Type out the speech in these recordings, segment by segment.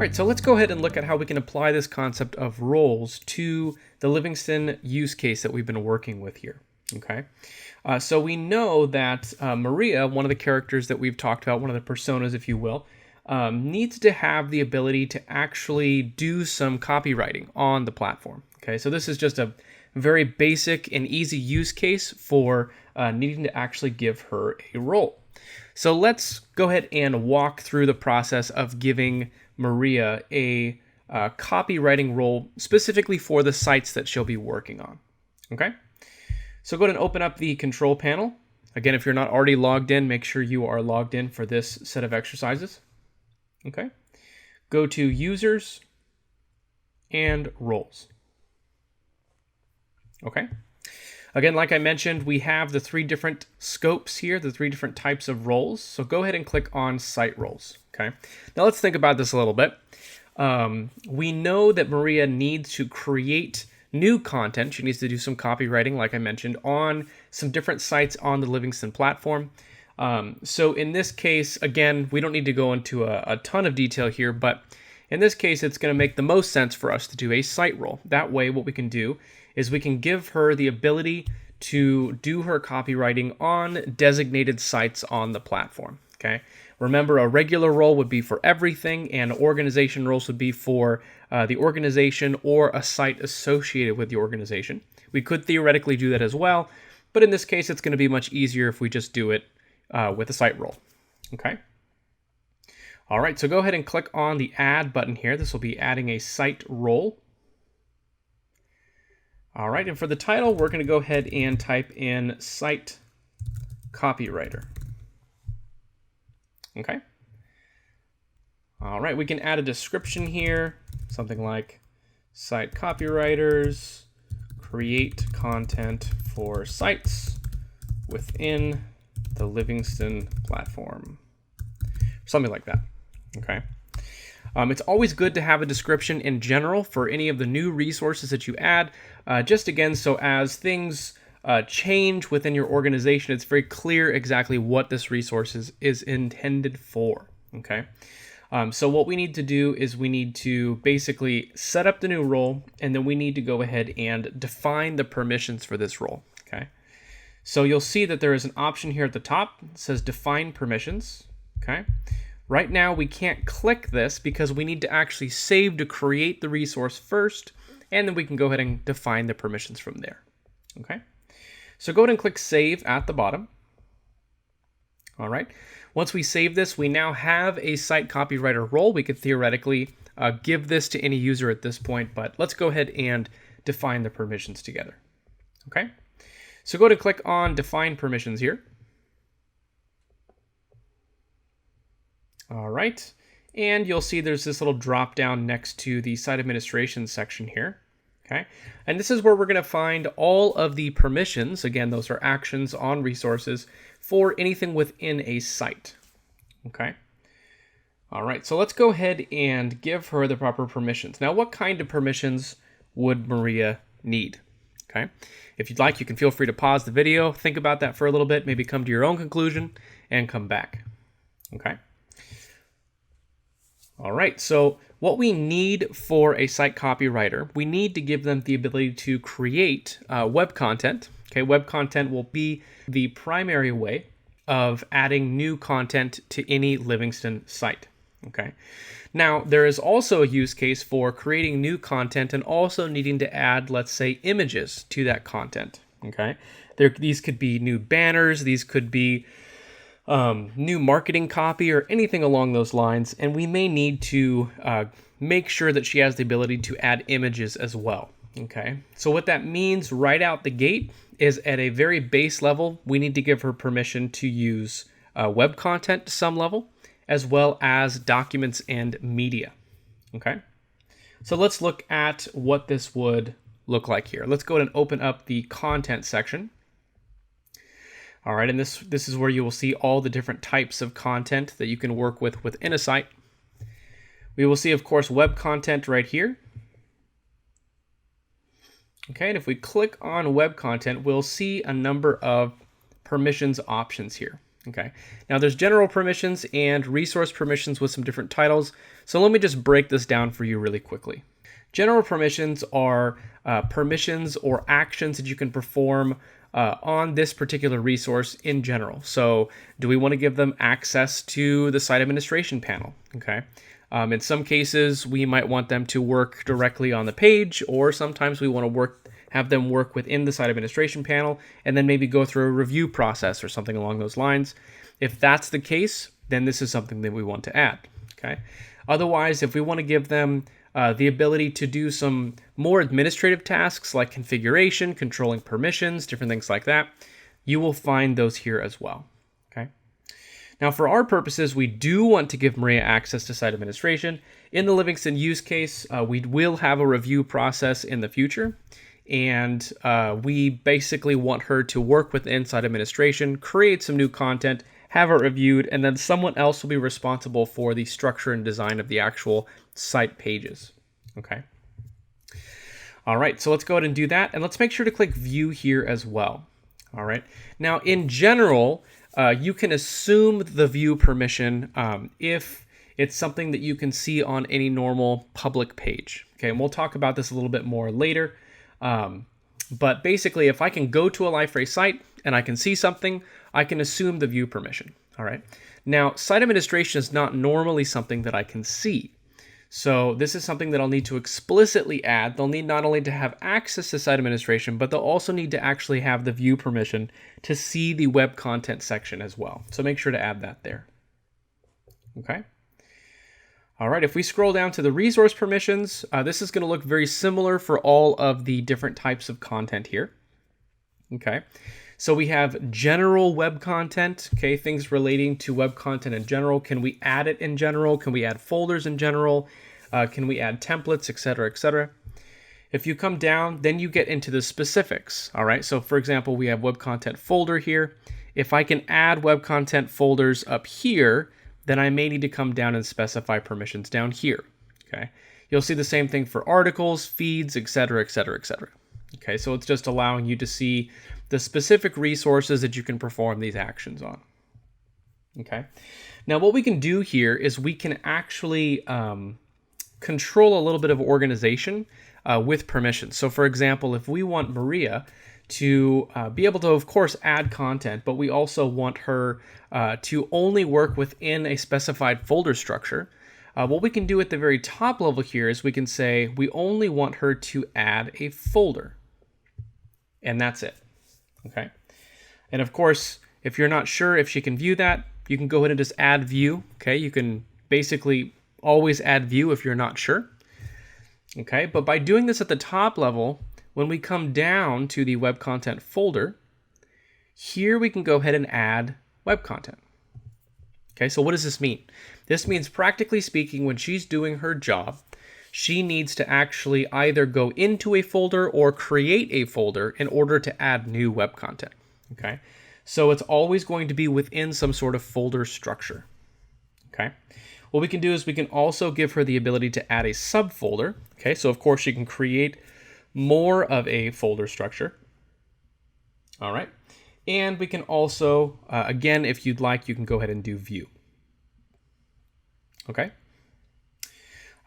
right, so let's go ahead and look at how we can apply this concept of roles to the Livingston use case that we've been working with here. Okay, so we know that Maria, one of the characters that we've talked about, one of the personas, if you will, needs to have the ability to actually do some copywriting on the platform. Okay, so this is just a very basic and easy use case for needing to actually give her a role. So let's go ahead and walk through the process of giving Maria a copywriting role specifically for the sites that she'll be working on. Okay, so go ahead and open up the control panel. Again, if you're not already logged in, make sure you are logged in for this set of exercises. Okay, go to users and roles. Okay, again, like I mentioned, we have the three different scopes here, the three different types of roles. So go ahead and click on site roles. Okay, now let's think about this a little bit. We know that Maria needs to create new content. She needs to do some copywriting, like I mentioned, on some different sites on the Livingston platform. So in this case, again, we don't need to go into a ton of detail here, but in this case, it's going to make the most sense for us to do a site role. That way, what we can do is we can give her the ability to do her copywriting on designated sites on the platform. Okay. Remember, a regular role would be for everything, and organization roles would be for the organization or a site associated with the organization. We could theoretically do that as well, but in this case, it's going to be much easier if we just do it with a site role. Okay. All right, so go ahead and click on the Add button here. This will be adding a site role. All right, and for the title, we're going to go ahead and type in site copywriter. Okay. All right, we can add a description here, something like site copywriters create content for sites within the Livingston platform, something like that. Okay. It's always good to have a description in general for any of the new resources that you add, just again, so as things change within your organization, it's very clear exactly what this resource is intended for. Okay. So what we need to do is we need to basically set up the new role, and then we need to go ahead and define the permissions for this role. Okay. So you'll see that there is an option here at the top. It says define permissions. Okay. Right now, we can't click this because we need to actually save to create the resource first, and then we can go ahead and define the permissions from there. Okay, so go ahead and click Save at the bottom. All right, once we save this, we now have a site copywriter role. We could theoretically give this to any user at this point, but let's go ahead and define the permissions together. Okay, so go ahead and click on Define Permissions here. All right, and you'll see there's this little drop down next to the site administration section here. Okay, and this is where we're going to find all of the permissions. Again, those are actions on resources for anything within a site. Okay, all right, so let's go ahead and give her the proper permissions. Now, what kind of permissions would Maria need? Okay, if you'd like, you can feel free to pause the video, think about that for a little bit, maybe come to your own conclusion, and come back. Okay. All right, so what we need for a site copywriter, we need to give them the ability to create web content. Okay, web content will be the primary way of adding new content to any Livingston site. Okay, now there is also a use case for creating new content and also needing to add, let's say, images to that content. Okay, these could be new banners, these could be new marketing copy or anything along those lines, and we may need to make sure that she has the ability to add images as well. Okay, so what that means right out the gate is at a very base level, we need to give her permission to use web content to some level, as well as documents and media. Okay, so let's look at what this would look like here. Let's go ahead and open up the content section. All right, and this is where you will see all the different types of content that you can work with within a site. We will see, of course, web content right here. Okay, and if we click on web content, we'll see a number of permissions options here. Okay, now there's general permissions and resource permissions with some different titles. So let me just break this down for you really quickly. General permissions are permissions or actions that you can perform on this particular resource in general. So do we want to give them access to the site administration panel? Okay. In some cases, we might want them to work directly on the page, or sometimes we want to have them work within the site administration panel and then maybe go through a review process or something along those lines. If that's the case, then this is something that we want to add. Okay. Otherwise, if we want to give them the ability to do some more administrative tasks like configuration, controlling permissions, different things like that, you will find those here as well. Okay. Now, for our purposes, we do want to give Maria access to site administration. In the Livingston use case, we will have a review process in the future, and we basically want her to work within site administration, create some new content, have it reviewed, and then someone else will be responsible for the structure and design of the actual site pages. Okay. All right, so let's go ahead and do that, and let's make sure to click View here as well. All right. Now, in general, you can assume the view permission if it's something that you can see on any normal public page. Okay, and we'll talk about this a little bit more later. But basically, if I can go to a Liferay site and I can see something, I can assume the view permission. All right. Now, site administration is not normally something that I can see. So this is something that I'll need to explicitly add. They'll need not only to have access to site administration, but they'll also need to actually have the view permission to see the web content section as well. So make sure to add that there. Okay. All right, if we scroll down to the resource permissions, this is going to look very similar for all of the different types of content here. Okay. So we have general web content, okay, things relating to web content in general. Can we add it in general? Can we add folders in general? Can we add templates, etc., etc.? If you come down, then you get into the specifics, all right? So for example, we have web content folder here. If I can add web content folders up here, then I may need to come down and specify permissions down here, okay? You'll see the same thing for articles, feeds, etc., etc., etc. Okay, so it's just allowing you to see the specific resources that you can perform these actions on. Okay, now what we can do here is we can actually control a little bit of organization with permissions. So for example, if we want Maria to be able to, of course, add content, but we also want her to only work within a specified folder structure, what we can do at the very top level here is we can say we only want her to add a folder. And that's it. Okay. And of course, if you're not sure if she can view that, you can go ahead and just add view. Okay. You can basically always add view if you're not sure. Okay. But by doing this at the top level, when we come down to the web content folder, here we can go ahead and add web content. Okay. So what does this mean? This means, practically speaking, when she's doing her job, she needs to actually either go into a folder or create a folder in order to add new web content, okay? So it's always going to be within some sort of folder structure, okay? What we can do is we can also give her the ability to add a subfolder, okay? So of course she can create more of a folder structure, all right? And we can also, again, if you'd like, you can go ahead and do view, okay?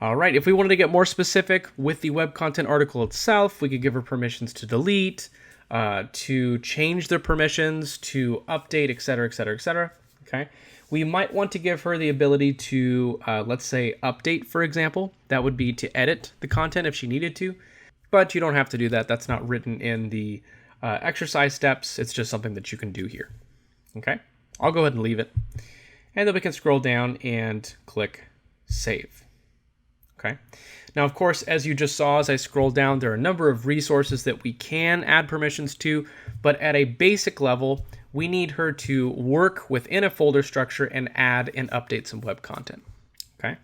All right, if we wanted to get more specific with the web content article itself, we could give her permissions to delete, to change their permissions, to update, etc., etc., etc. Okay. We might want to give her the ability to, let's say, update, for example. That would be to edit the content if she needed to, but you don't have to do that. That's not written in the exercise steps. It's just something that you can do here. Okay. I'll go ahead and leave it. And then we can scroll down and click Save. Okay. Now, of course, as you just saw, as I scroll down, there are a number of resources that we can add permissions to, but at a basic level, we need her to work within a folder structure and add and update some web content. Okay.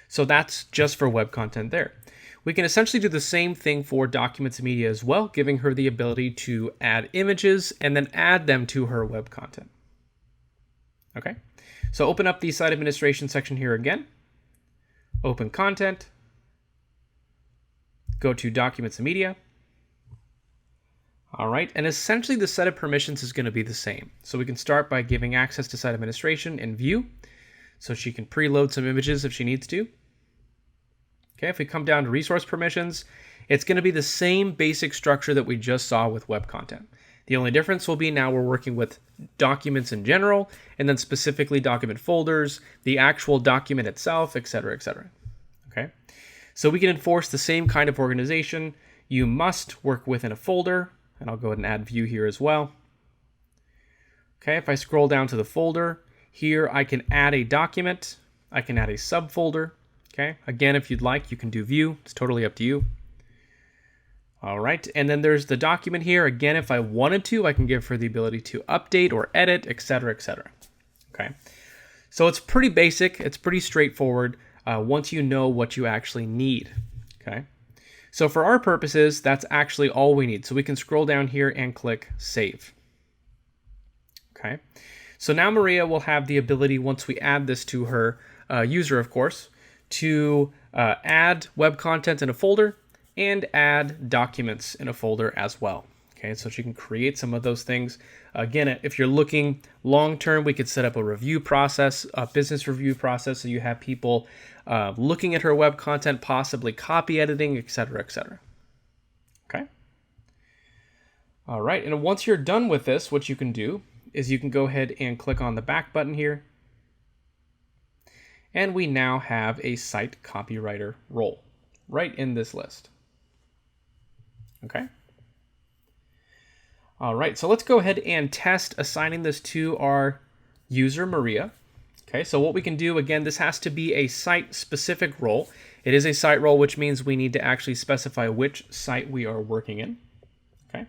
So that's just for web content there. We can essentially do the same thing for documents and media as well, giving her the ability to add images and then add them to her web content. Okay. So open up the site administration section here again. Open content, go to documents and media. All right, and essentially the set of permissions is going to be the same. So we can start by giving access to site administration in view, so she can preload some images if she needs to. Okay, if we come down to resource permissions, it's going to be the same basic structure that we just saw with web content. The only difference will be now we're working with documents in general, and then specifically document folders, the actual document itself, etc., etc. Okay, so we can enforce the same kind of organization. You must work within a folder, and I'll go ahead and add view here as well. Okay, if I scroll down to the folder, here I can add a document, I can add a subfolder. Okay, again, if you'd like, you can do view, it's totally up to you. All right, and then there's the document here. Again, if I wanted to, I can give her the ability to update or edit, etc., etc. Okay, so it's pretty basic, it's pretty straightforward once you know what you actually need. Okay, so for our purposes, that's actually all we need. So we can scroll down here and click Save. Okay, so now Maria will have the ability, once we add this to her user, of course, to add web content in a folder and add documents in a folder as well. Okay, so she can create some of those things. Again, if you're looking long-term, we could set up a review process, a business review process, so you have people looking at her web content, possibly copy editing, etc., etc. Okay. All right, and once you're done with this, what you can do is you can go ahead and click on the back button here, and we now have a site copywriter role right in this list. Okay. All right, so let's go ahead and test assigning this to our user, Maria. Okay, so what we can do, again, this has to be a site-specific role. It is a site role, which means we need to actually specify which site we are working in. Okay,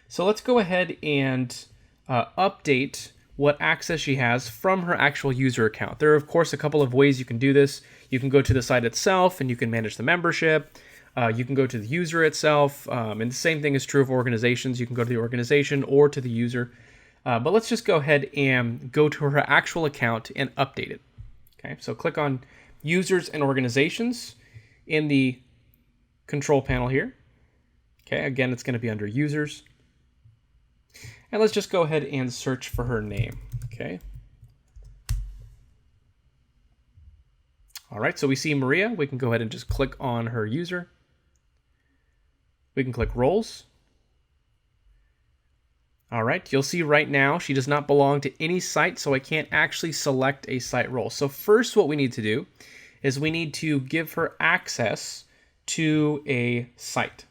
so let's go ahead and update what access she has from her actual user account. There are, of course, a couple of ways you can do this. You can go to the site itself and you can manage the membership. You can go to the user itself, and the same thing is true of organizations. You can go to the organization or to the user. But let's just go ahead and go to her actual account and update it. Okay, so click on Users and Organizations in the control panel here. Okay, again, it's going to be under Users. And let's just go ahead and search for her name. Okay. All right, so we see Maria. We can go ahead and just click on her user. We can click Roles. All right, you'll see right now she does not belong to any site, so I can't actually select a site role. So first what we need to do is we need to give her access to a site.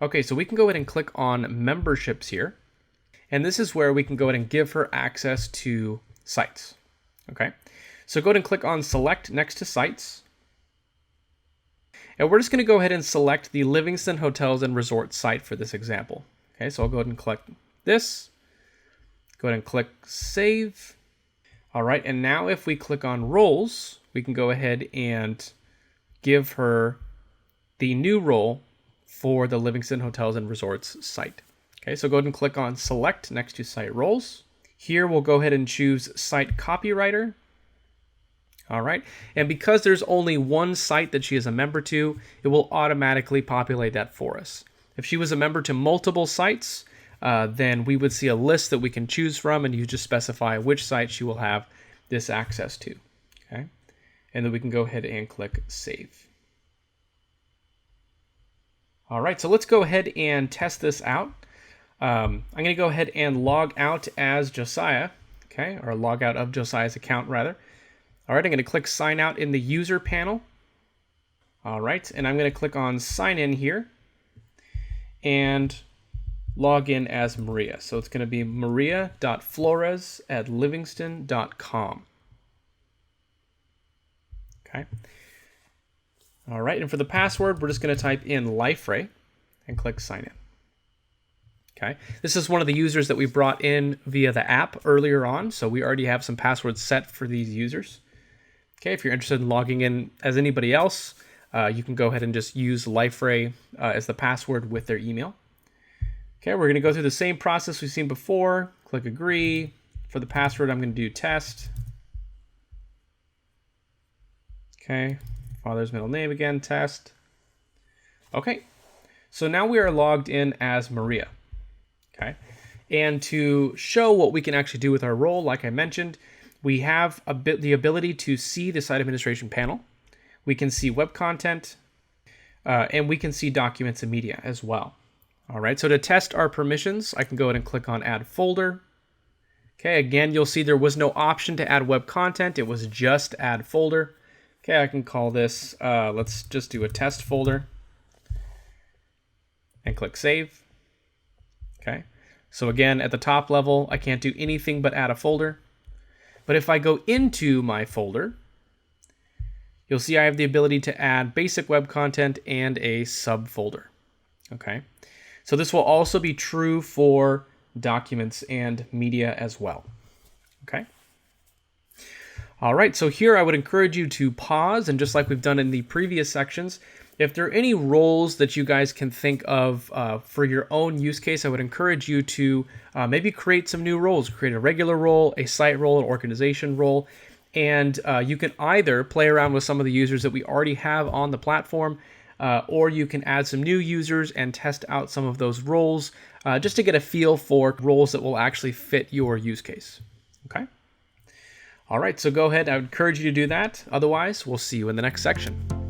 Okay, so we can go ahead and click on Memberships here. And this is where we can go ahead and give her access to sites. Okay, so go ahead and click on Select next to Sites. And we're just going to go ahead and select the Livingston Hotels and Resorts site for this example. Okay, so I'll go ahead and click this. Go ahead and click Save. All right, and now if we click on Roles, we can go ahead and give her the new role for the Livingston Hotels and Resorts site. Okay, so go ahead and click on Select next to Site Roles. Here we'll go ahead and choose Site Copywriter. All right, and because there's only one site that she is a member to, it will automatically populate that for us. If she was a member to multiple sites, then we would see a list that we can choose from, and you just specify which site she will have this access to. Okay, and then we can go ahead and click Save. All right, so let's go ahead and test this out. I'm going to go ahead and log out as Josiah, okay, or log out of Josiah's account rather. All right, I'm going to click Sign Out in the User panel. All right, and I'm going to click on Sign In here and log in as Maria. So it's going to be maria.flores@livingston.com. Okay. All right, and for the password, we're just going to type in Liferay and click Sign In. Okay, this is one of the users that we brought in via the app earlier on, so we already have some passwords set for these users. Okay, if you're interested in logging in as anybody else, you can go ahead and just use Liferay as the password with their email. Okay, we're going to go through the same process we've seen before. Click Agree. For the password, I'm going to do Test. Okay, father's middle name again, Test. Okay, So now we are logged in as Maria. Okay. And to show what we can actually do with our role, like I mentioned, we have the ability to see the site administration panel. We can see web content, and we can see documents and media as well. All right, so to test our permissions, I can go ahead and click on Add Folder. Okay, again, you'll see there was no option to add web content. It was just Add Folder. Okay, I can call this, let's just do a test folder and click Save. Okay, so again, at the top level, I can't do anything but add a folder. But if I go into my folder, you'll see I have the ability to add basic web content and a subfolder. Okay, so this will also be true for documents and media as well. Okay. All right, so here I would encourage you to pause, and just like we've done in the previous sections, if there are any roles that you guys can think of for your own use case, I would encourage you to maybe create some new roles. Create a regular role, a site role, an organization role, and you can either play around with some of the users that we already have on the platform, or you can add some new users and test out some of those roles just to get a feel for roles that will actually fit your use case. Okay? All right, so go ahead. I would encourage you to do that. Otherwise, we'll see you in the next section.